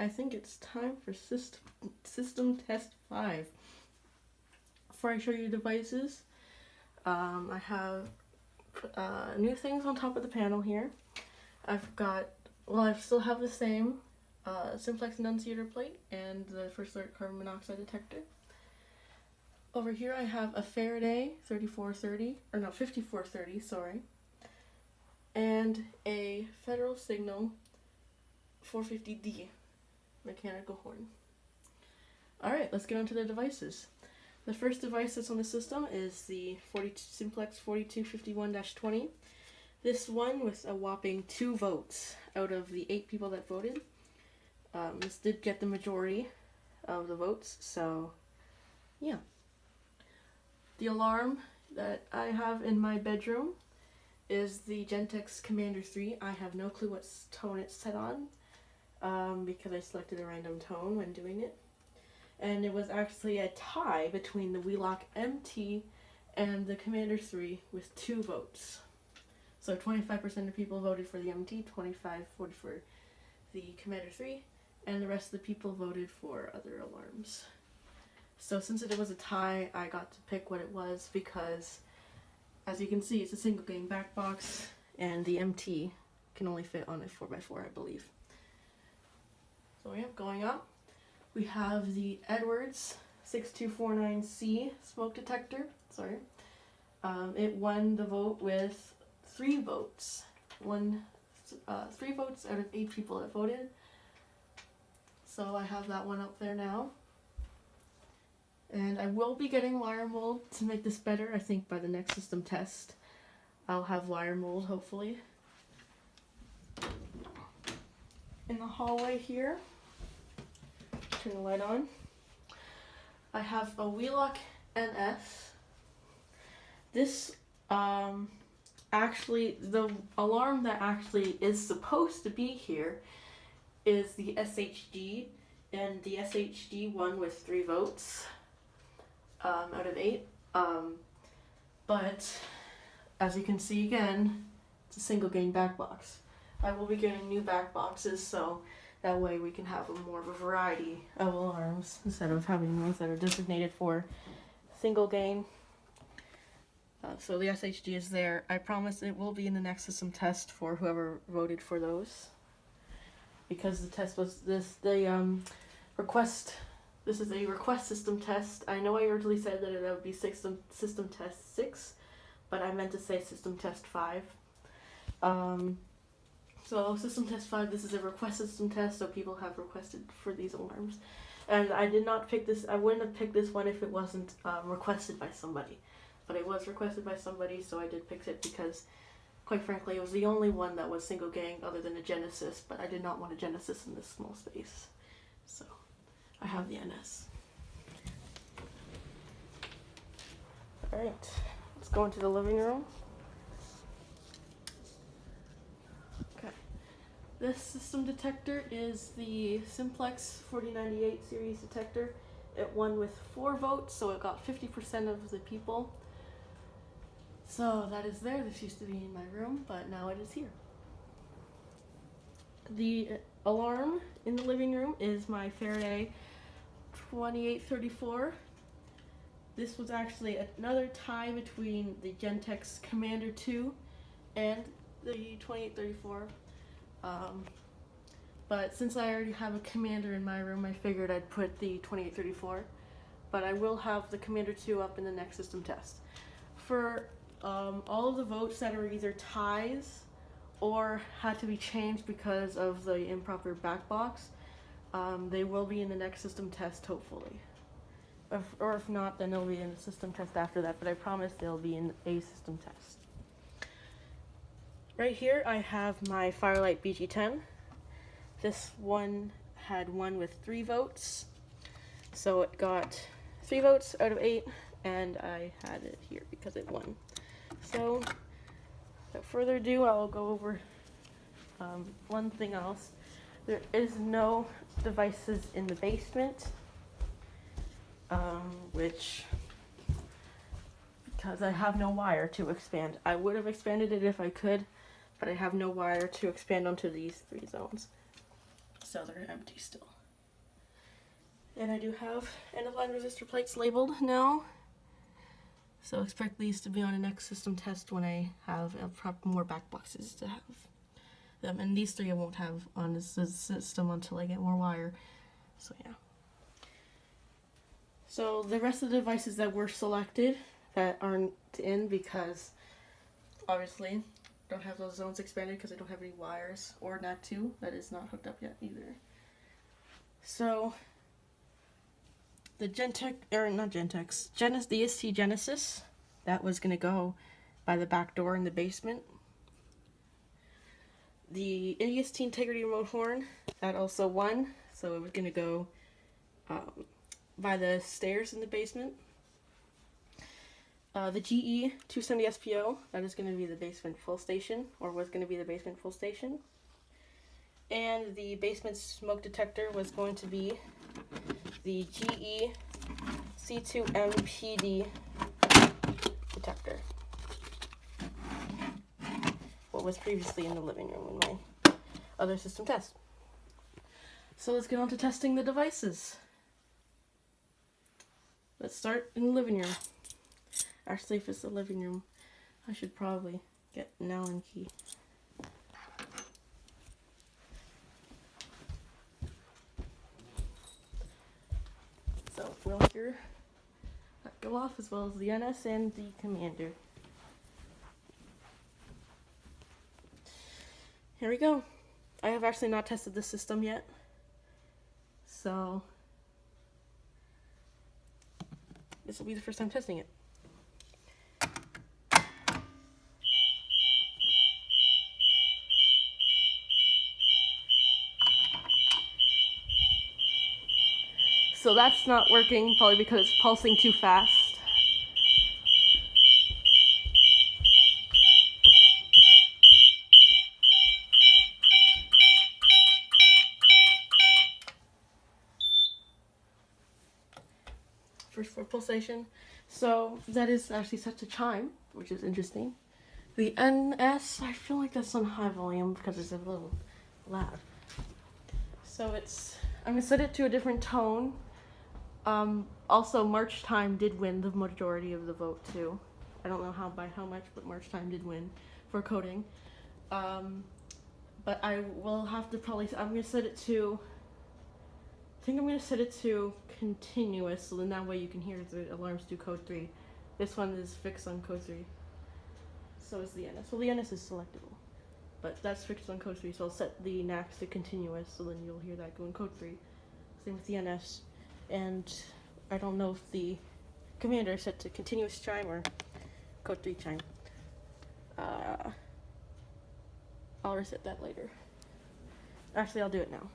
I think it's time for system test 5. Before I show you devices, I have new things on top of the panel here. I still have the same simplex enunciator plate and the first alert carbon monoxide detector. Over here I have a Faraday 5430, sorry, and a Federal Signal 450D mechanical horn. Alright, let's get on to the devices. The first device that's on the system is the Simplex 4251-20. This one with a whopping 2 votes out of the 8 people that voted. This did get the majority of the votes, so yeah. The alarm that I have in my bedroom is the Gentex Commander 3. I have no clue what tone it's set on because I selected a random tone when doing it. And it was actually a tie between the Wheelock MT and the Commander 3 with 2 votes. So 25% of people voted for the MT, 25% voted for the Commander 3, and the rest of the people voted for other alarms. So since it was a tie, I got to pick what it was because, as you can see, it's a single game back box, and the MT can only fit on a 4x4, I believe. So yeah, going up, we have the Edwards 6249C smoke detector. Sorry. It won the vote with 3 votes. 3 votes out of 8 people that voted. So I have that one up there now. And I will be getting wire mold to make this better. I think by the next system test I'll have wire mold, hopefully. In the hallway here, turn the light on, I have a Wheelock NS. This actually, the alarm that actually is supposed to be here is the SHD, and the SHD won with 3 votes out of 8. But as you can see again, it's a single game back box. I will be getting new back boxes, so that way we can have more of a variety of alarms instead of having ones that are designated for single game. So the SHD is there. I promise it will be in the next system test for whoever voted for those. Because the test was request. This is a request system test. I know I originally said that it would be system test 6, but I meant to say system test 5. So system test 5, this is a request system test, so people have requested for these alarms. And I did not pick this, I wouldn't have picked this one if it wasn't requested by somebody. But it was requested by somebody, so I did pick it because, quite frankly, it was the only one that was single gang other than a Genesis, but I did not want a Genesis in this small space. So I have the NS. Alright, let's go into the living room. Okay. This system detector is the Simplex 4098 series detector. It won with 4 votes, so it got 50% of the people. So that is there. This used to be in my room, but now it is here. The alarm in the living room is my Faraday 2834. This was actually another tie between the Gentex Commander 2 and the 2834. But since I already have a Commander in my room, I figured I'd put the 2834. But I will have the Commander 2 up in the next system test. For all of the votes that are either ties or had to be changed because of the improper back box, they will be in the next system test, hopefully. Or if not, then they'll be in the system test after that, but I promise they'll be in a system test. Right here I have my Firelight BG10. This one had won with 3 votes, so it got 3 votes out of 8, and I had it here because it won. So, without further ado, I will go over one thing else. There is no devices in the basement, because I have no wire to expand. I would have expanded it if I could, but I have no wire to expand onto these 3 zones. so they're empty still. And I do have end-of-line resistor plates labeled now. So expect these to be on a next system test when I have more back boxes to have them. And these three I won't have on this system until I get more wire. So yeah. So the rest of the devices that were selected that aren't in because obviously don't have those zones expanded because I don't have any wires, or NAC2 that is not hooked up yet either. So the Gentex, or not Gentex, the EST Genesis, that was going to go by the back door in the basement. The EST Integrity remote horn, that also won, so it was going to go by the stairs in the basement. The GE 270 SPO, that is going to be the basement full station, or was going to be the basement full station. And the basement smoke detector was going to be the GE C2MPD detector. What was previously in the living room in my other system test. So let's get on to testing the devices. Let's start in the living room. Actually, if it's the living room, I should probably get an Allen key. So we'll hear that go off, as well as the NS and the commander. Here we go. I have actually not tested this system yet, so this will be the first time testing it. So that's not working, probably because it's pulsing too fast. First for pulsation. So that is actually set to chime, which is interesting. The NS, I feel like that's on high volume because it's a little loud. So I'm gonna set it to a different tone. Also, March Time did win the majority of the vote too. I don't know by how much, but March Time did win for coding. But I will have to I'm gonna set it to, I think I'm gonna set it to continuous, so then that way you can hear the alarms do code 3. This one is fixed on code 3. So is the NS. Well, the NS is selectable, but that's fixed on code 3, so I'll set the NACs to continuous, so then you'll hear that go in code 3. Same with the NS. And I don't know if the commander is set to continuous chime or code 3 chime. I'll reset that later. Actually, I'll do it now.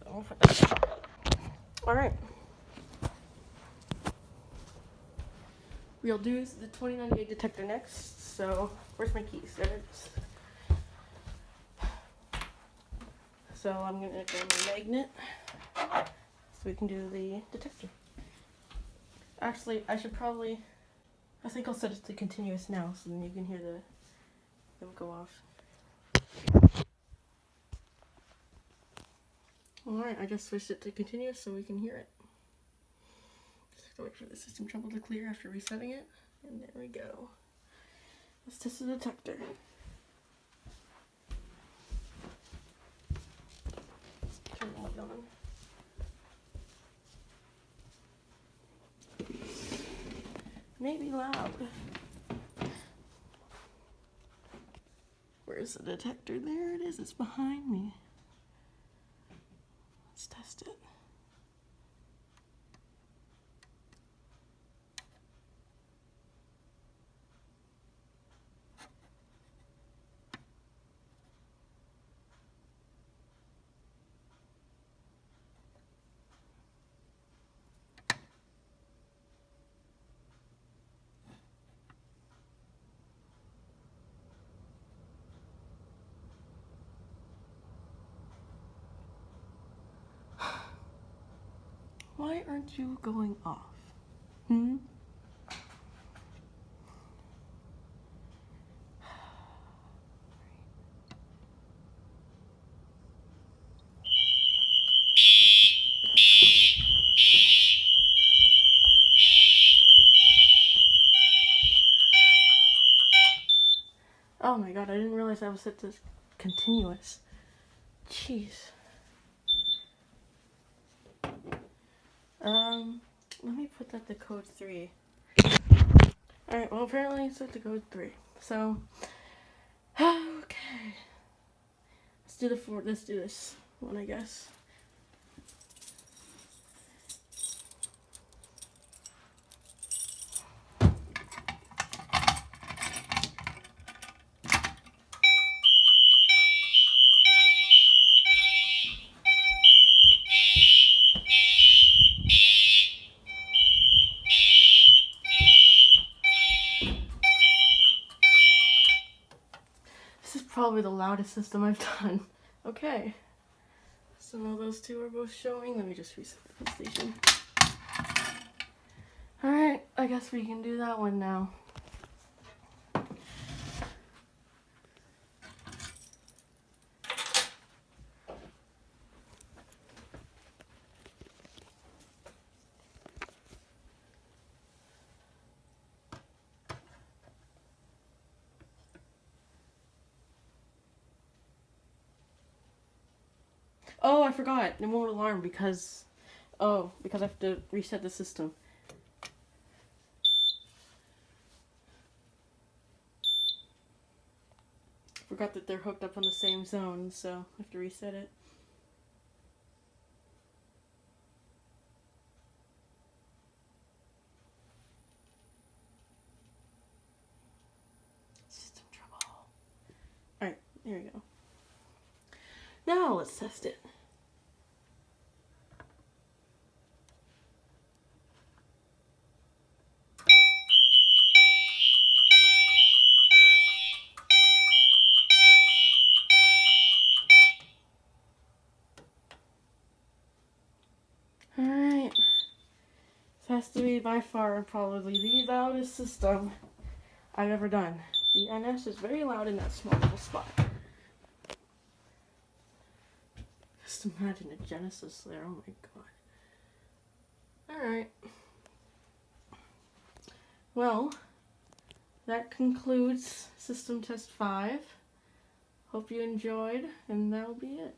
So, alright. We'll do the 2098 detector next. So, where's my keys? There it is. So I'm going to grab my magnet so we can do the detector. Actually, I think I'll set it to continuous now so then you can hear them go off. Alright, I just switched it to continuous so we can hear it. Just have to wait for the system trouble to clear after resetting it. And there we go. Let's test the detector. Turn the light on. Maybe loud. Where's the detector? There it is. It's behind me. Let's test it. Why aren't you going off? realize I was set to continuous. Jeez. Let me put that to code 3. Alright, well apparently it's set to code 3. So, okay. Let's do this one, I guess. This is probably the loudest system I've done. Okay. So now those two are both showing. Let me just reset the station. Alright, I guess we can do that one now. Oh, I forgot. It won't alarm because I have to reset the system. Forgot that they're hooked up on the same zone, so I have to reset it. System trouble. Alright, here we go. Now let's test it. Alright. This has to be by far probably the loudest system I've ever done. The NS is very loud in that small little spot. Just imagine a Genesis there, oh my god. Alright. Well, that concludes System Test 5. Hope you enjoyed, and that'll be it.